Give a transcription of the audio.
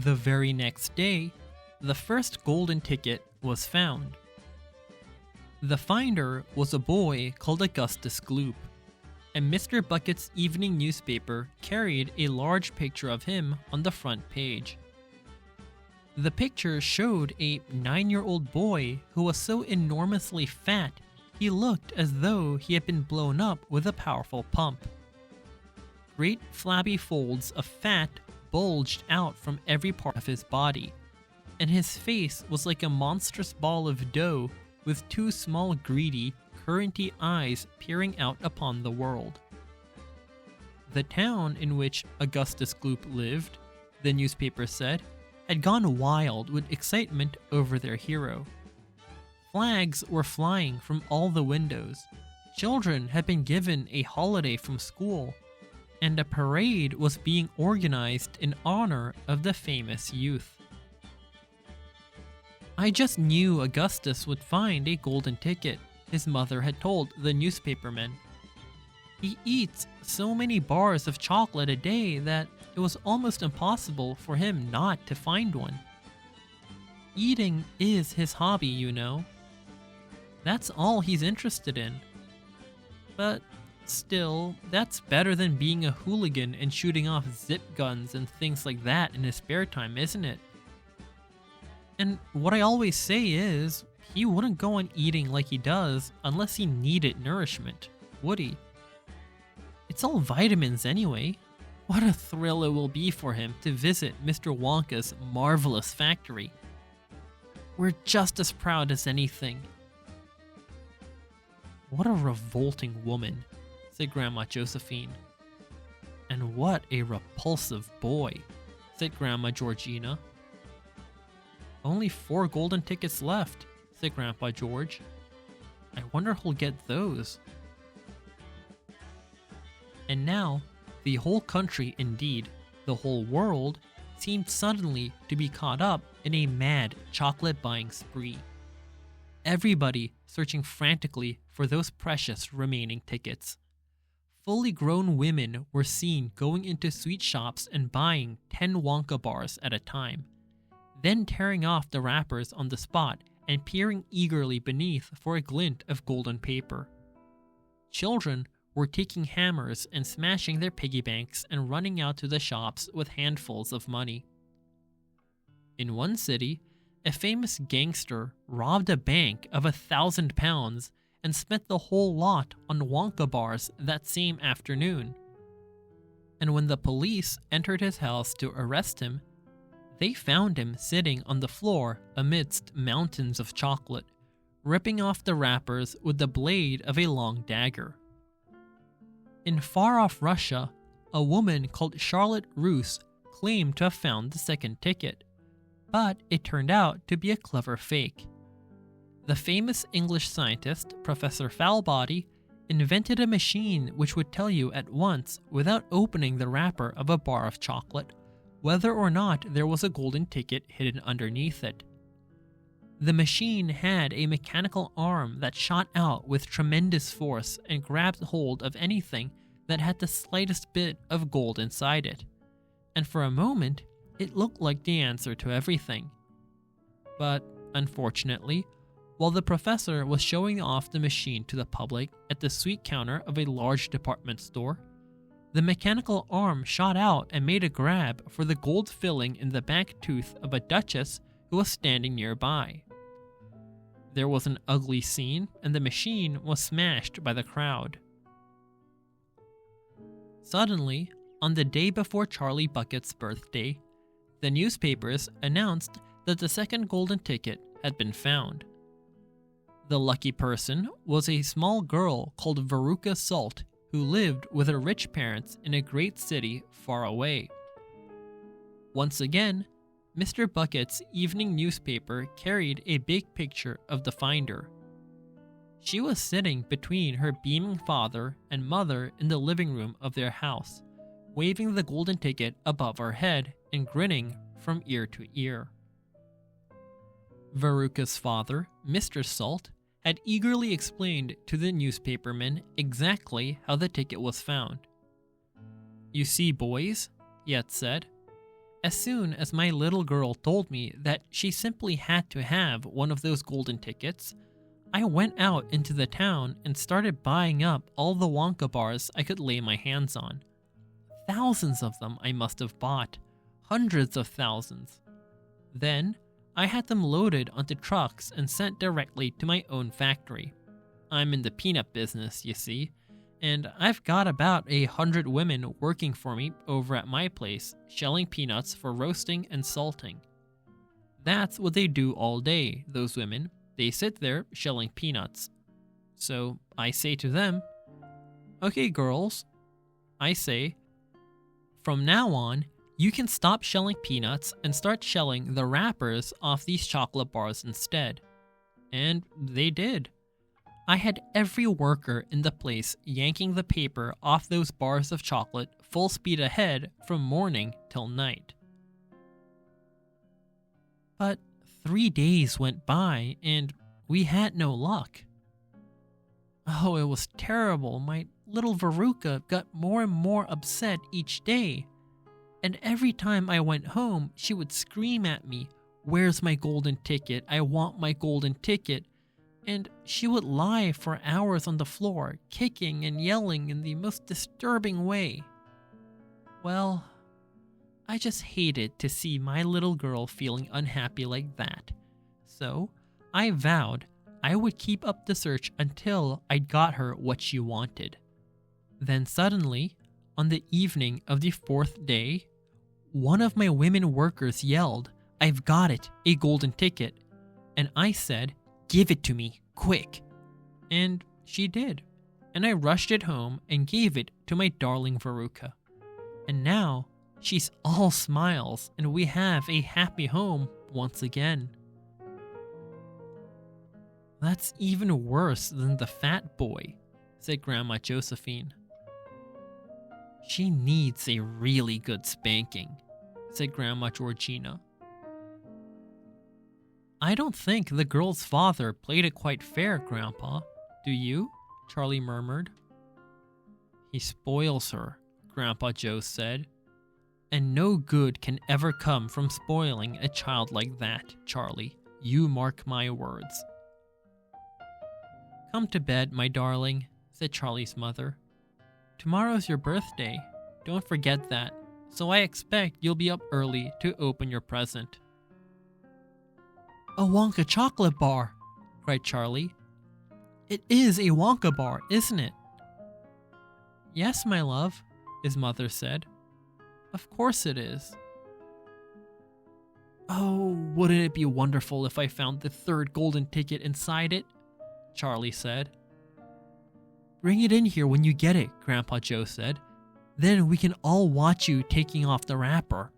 The very next day, the first golden ticket was found. The finder was a boy called Augustus Gloop, and Mr. Bucket's evening newspaper carried a large picture of him on the front page. The picture showed a 9-year-old boy who was so enormously fat he looked as though he had been blown up with a powerful pump. Great flabby folds of fat bulged out from every part of his body, and his face was like a monstrous ball of dough with two small greedy, curranty eyes peering out upon the world. The town in which Augustus Gloop lived, the newspaper said, had gone wild with excitement over their hero. Flags were flying from all the windows, children had been given a holiday from school, and a parade was being organized in honor of the famous youth. "I just knew Augustus would find a golden ticket," his mother had told the newspaperman. "He eats so many bars of chocolate a day that it was almost impossible for him not to find one. Eating is his hobby, you know. That's all he's interested in. But still, that's better than being a hooligan and shooting off zip guns and things like that in his spare time, isn't it? And what I always say is, he wouldn't go on eating like he does unless he needed nourishment, would he? It's all vitamins anyway. What a thrill it will be for him to visit Mr. Wonka's marvelous factory. We're just as proud as anything." "What a revolting woman," said Grandma Josephine. "And what a repulsive boy," said Grandma Georgina. "Only 4 golden tickets left," said Grandpa George. "I wonder who'll get those." And now, the whole country, indeed, the whole world, seemed suddenly to be caught up in a mad chocolate-buying spree. Everybody searching frantically for those precious remaining tickets. Fully grown women were seen going into sweet shops and buying 10 Wonka bars at a time, then tearing off the wrappers on the spot and peering eagerly beneath for a glint of golden paper. Children were taking hammers and smashing their piggy banks and running out to the shops with handfuls of money. In one city, a famous gangster robbed a bank of £1,000 and spent the whole lot on Wonka bars that same afternoon. And when the police entered his house to arrest him, they found him sitting on the floor amidst mountains of chocolate, ripping off the wrappers with the blade of a long dagger. In far-off Russia, a woman called Charlotte Roos claimed to have found the second ticket, but it turned out to be a clever fake. The famous English scientist, Professor Foulbody, invented a machine which would tell you at once, without opening the wrapper of a bar of chocolate, whether or not there was a golden ticket hidden underneath it. The machine had a mechanical arm that shot out with tremendous force and grabbed hold of anything that had the slightest bit of gold inside it, and for a moment it looked like the answer to everything. But unfortunately, while the professor was showing off the machine to the public at the sweet counter of a large department store, the mechanical arm shot out and made a grab for the gold filling in the back tooth of a duchess who was standing nearby. There was an ugly scene, and the machine was smashed by the crowd. Suddenly, on the day before Charlie Bucket's birthday, the newspapers announced that the second golden ticket had been found. The lucky person was a small girl called Veruca Salt, who lived with her rich parents in a great city far away. Once again, Mr. Bucket's evening newspaper carried a big picture of the finder. She was sitting between her beaming father and mother in the living room of their house, waving the golden ticket above her head and grinning from ear to ear. Veruca's father, Mr. Salt, had eagerly explained to the newspapermen exactly how the ticket was found. "You see, boys," he had said, As soon as my little girl told me that she simply had to have one of those golden tickets, I went out into the town and started buying up all the Wonka bars I could lay my hands on. Thousands of them I must have bought, hundreds of thousands. Then, I had them loaded onto trucks and sent directly to my own factory. I'm in the peanut business, you see, and I've got about 100 women working for me over at my place, shelling peanuts for roasting and salting. That's what they do all day, those women. They sit there shelling peanuts. So I say to them, "Okay, girls," I say, "from now on, you can stop shelling peanuts and start shelling the wrappers off these chocolate bars instead." And they did. I had every worker in the place yanking the paper off those bars of chocolate full speed ahead from morning till night. But 3 days went by and we had no luck. Oh, it was terrible. My little Veruca got more and more upset each day. And every time I went home, she would scream at me, "Where's my golden ticket? I want my golden ticket." And she would lie for hours on the floor, kicking and yelling in the most disturbing way. Well, I just hated to see my little girl feeling unhappy like that. So, I vowed I would keep up the search until I'd got her what she wanted. Then suddenly, on the evening of the 4th day, one of my women workers yelled, "I've got it, a golden ticket." And I said, "Give it to me, quick." And she did. And I rushed it home and gave it to my darling Veruca. And now, she's all smiles and we have a happy home once again. "That's even worse than the fat boy," said Grandma Josephine. "She needs a really good spanking," said Grandma Georgina. "I don't think the girl's father played it quite fair, Grandpa. Do you?" Charlie murmured. "He spoils her," Grandpa Joe said. "And no good can ever come from spoiling a child like that, Charlie. You mark my words." "Come to bed, my darling," said Charlie's mother. "Tomorrow's your birthday. Don't forget that. So I expect you'll be up early to open your present." "A Wonka chocolate bar!" cried Charlie. "It is a Wonka bar, isn't it?" "Yes, my love," his mother said. "Of course it is." "Oh, wouldn't it be wonderful if I found the 3rd golden ticket inside it?" Charlie said. "Bring it in here when you get it," Grandpa Joe said. "Then we can all watch you taking off the wrapper."